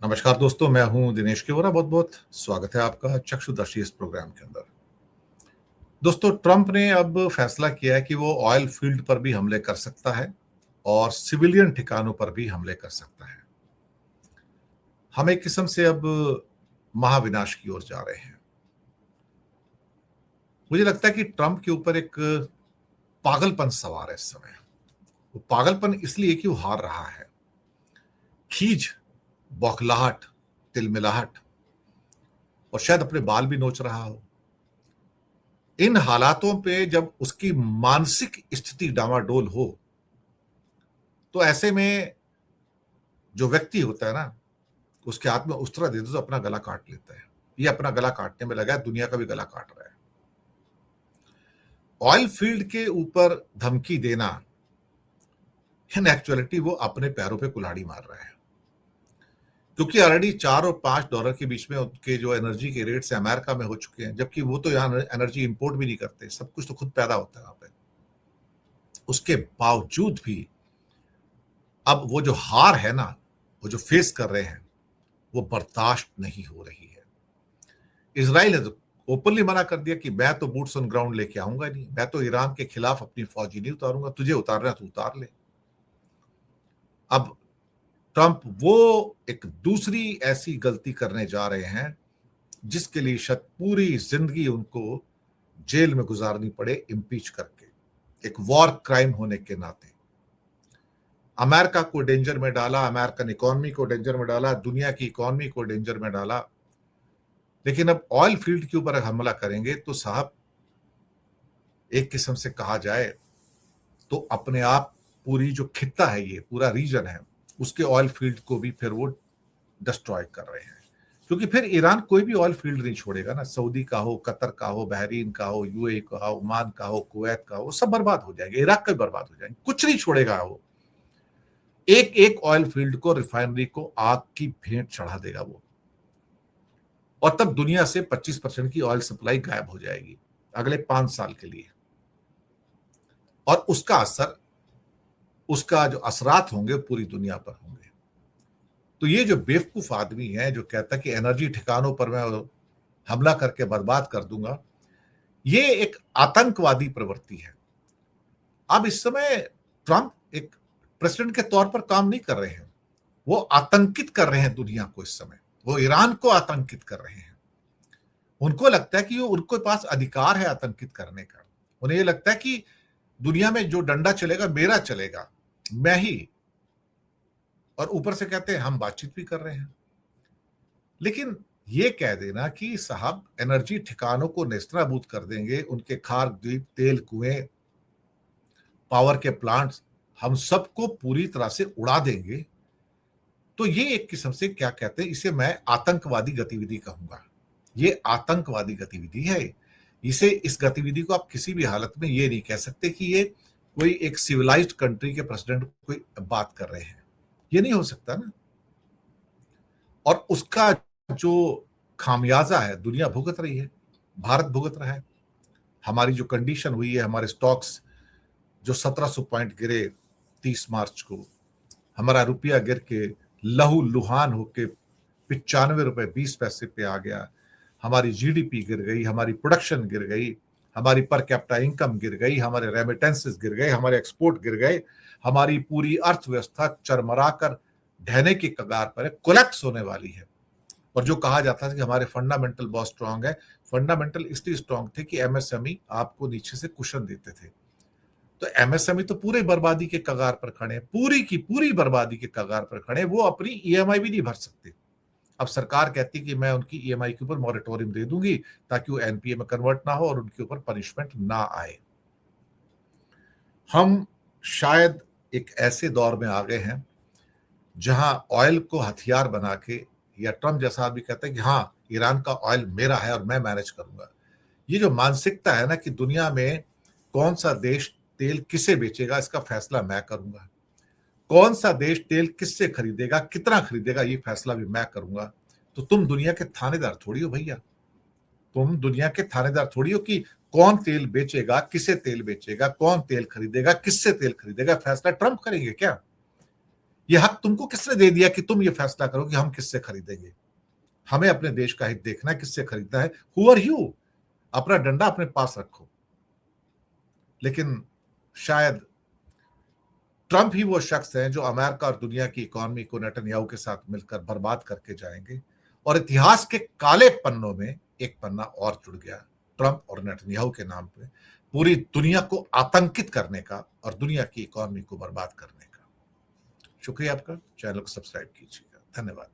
नमस्कार दोस्तों, मैं हूं दिनेश केवरा। बहुत बहुत स्वागत है आपका चक्षुदर्शी इस प्रोग्राम के अंदर। दोस्तों, ट्रंप ने अब फैसला किया है कि वो ऑयल फील्ड पर भी हमले कर सकता है और सिविलियन ठिकानों पर भी हमले कर सकता है। हम एक किस्म से अब महाविनाश की ओर जा रहे हैं। मुझे लगता है कि ट्रंप के ऊपर एक पागलपन सवार है इस समय। वो पागलपन इसलिए कि वो हार रहा है। खीज, बौखलाहट, तिलमिलाहट और शायद अपने बाल भी नोच रहा हो। इन हालातों पे जब उसकी मानसिक स्थिति डामाडोल हो, तो ऐसे में जो व्यक्ति होता है ना, उसके हाथ में उस्तरा दे दो तो अपना गला काट लेता है। ये अपना गला काटने में लगा है, दुनिया का भी गला काट रहा है। ऑयल फील्ड के ऊपर धमकी देना, इन एक्चुअलिटी वो अपने पैरों पे कुल्हाड़ी मार रहा है, क्योंकि ऑलरेडी $4 और $5 के बीच में उनके जो एनर्जी के रेट्स अमेरिका में हो चुके हैं, जबकि वो तो यहाँ एनर्जी इंपोर्ट भी नहीं करते, सब कुछ तो खुद पैदा होता है वहां पे। उसके बावजूद भी अब वो जो हार है ना, वो जो फेस कर रहे हैं, वो बर्दाश्त नहीं हो रही है। इजराइल ने तो ओपनली मना कर दिया कि मैं तो बूट्स ऑन ग्राउंड लेके आऊंगा नहीं, मैं तो ईरान के खिलाफ अपनी फौजी नहीं उतारूंगा, तुझे उतारना तो उतार ले। अब ट्रंप वो एक दूसरी ऐसी गलती करने जा रहे हैं जिसके लिए शायद पूरी जिंदगी उनको जेल में गुजारनी पड़े, इम्पीच करके, एक वॉर क्राइम होने के नाते। अमेरिका को डेंजर में डाला, अमेरिकन इकोनॉमी को डेंजर में डाला, दुनिया की इकोनॉमी को डेंजर में डाला। लेकिन अब ऑयल फील्ड के ऊपर हमला करेंगे तो साहब, एक किस्म से कहा जाए तो अपने आप पूरी जो खित्ता है, ये पूरा रीजन है, उसके ऑयल फील्ड को भी फिर वो डिस्ट्रॉय कर रहे हैं। क्योंकि फिर ईरान कोई भी ऑयल फील्ड नहीं छोड़ेगा ना, सऊदी का हो, कतर का हो, बहरीन का हो, यूएई का हो, ओमान का हो, कुवैत का हो, सब बर्बाद हो जाएंगे, इराक का भी बर्बाद हो जाएंगे, कुछ नहीं छोड़ेगा वो। एक एक ऑयल फील्ड को, रिफाइनरी को आग की भेंट चढ़ा देगा वो। और तब दुनिया से 25% की ऑयल सप्लाई गायब हो जाएगी अगले 5 साल के लिए। और उसका असर, उसका जो असरात होंगे पूरी दुनिया पर होंगे। तो ये जो बेवकूफ आदमी है जो कहता है कि एनर्जी ठिकानों पर मैं हमला करके बर्बाद कर दूंगा, ये एक आतंकवादी प्रवृत्ति है। अब इस समय ट्रंप एक प्रेसिडेंट के तौर पर काम नहीं कर रहे हैं, वो आतंकित कर रहे हैं दुनिया को। इस समय वो ईरान को आतंकित कर रहे हैं। उनको लगता है कि उनके पास अधिकार है आतंकित करने का। उन्हें ये लगता है कि दुनिया में जो डंडा चलेगा मेरा चलेगा, मैं ही। और ऊपर से कहते हैं हम बातचीत भी कर रहे हैं। लेकिन ये कह देना कि साहब एनर्जी ठिकानों को नेस्तनाबूद कर देंगे, उनके खार द्वीप, तेल कुएं, पावर के प्लांट्स, हम सबको पूरी तरह से उड़ा देंगे, तो ये एक किस्म से क्या कहते हैं, इसे मैं आतंकवादी गतिविधि कहूंगा। ये आतंकवादी गतिविधि है। इस गतिविधि को आप किसी भी हालत में ये नहीं कह सकते कि ये कोई एक सिविलाइज्ड कंट्री के प्रेसिडेंट कोई बात कर रहे हैं। ये नहीं हो सकता ना। और उसका जो खामियाजा है दुनिया भुगत रही है, भारत भुगत रहा है। हमारी जो कंडीशन हुई है, हमारे स्टॉक्स जो 1700 पॉइंट गिरे 30 मार्च को, हमारा रुपया गिर के लहू लुहान होके 95 रुपए 20 पैसे पे आ गया, हमारी जीडीपी गिर गई, हमारी प्रोडक्शन गिर गई, हमारी पर कैपिटा इनकम गिर गई, हमारे रेमिटेंसेस गिर गए, हमारे एक्सपोर्ट गिर गए, हमारी पूरी अर्थव्यवस्था चरमरा कर ढहने की कगार पर है, कोलैप्स होने वाली है। और जो कहा जाता था कि हमारे फंडामेंटल बहुत स्ट्रांग है, फंडामेंटल इसलिए स्ट्रांग थे कि एमएसएमई आपको नीचे से कुशन देते थे। तो एमएसएमई तो पूरे बर्बादी के कगार पर खड़े हैं, पूरी की पूरी बर्बादी के कगार पर खड़े हैं। वो अपनी ईएमआई भी नहीं भर सकते। अब सरकार कहती है कि मैं उनकी ईएमआई के ऊपर मॉरेटोरियम दे दूंगी ताकि वो एनपीए में कन्वर्ट ना हो और उनके ऊपर पनिशमेंट ना आए। हम शायद एक ऐसे दौर में आ गए हैं जहां ऑयल को हथियार बना के, या ट्रंप जैसा आदमी कहता है कि हाँ ईरान का ऑयल मेरा है और मैं मैनेज करूंगा। ये जो मानसिकता है ना कि दुनिया में कौन सा देश तेल किसे बेचेगा इसका फैसला मैं करूंगा, कौन सा देश तेल किससे खरीदेगा, कितना खरीदेगा, ये फैसला भी मैं करूंगा। तो तुम दुनिया के थानेदार थोड़ी हो भैया। तुम दुनिया के थानेदार थोड़ी हो कि कौन तेल बेचेगा, किसे तेल बेचेगा, कौन तेल खरीदेगा, किससे तेल खरीदेगा, फैसला ट्रंप करेंगे क्या? ये हक तुमको किसने दे दिया कि तुम ये फैसला करो कि हम किससे खरीदेंगे? हमें अपने देश का हित देखना है, किससे खरीदना है। Who are you? अपना डंडा अपने पास रखो। लेकिन शायद ट्रंप ही वो शख्स हैं जो अमेरिका और दुनिया की इकोनॉमी को नेतन्याहू के साथ मिलकर बर्बाद करके जाएंगे, और इतिहास के काले पन्नों में एक पन्ना और जुड़ गया ट्रंप और नेतन्याहू के नाम पे, पूरी दुनिया को आतंकित करने का और दुनिया की इकोनॉमी को बर्बाद करने का। शुक्रिया आपका। चैनल को सब्सक्राइब कीजिएगा। धन्यवाद।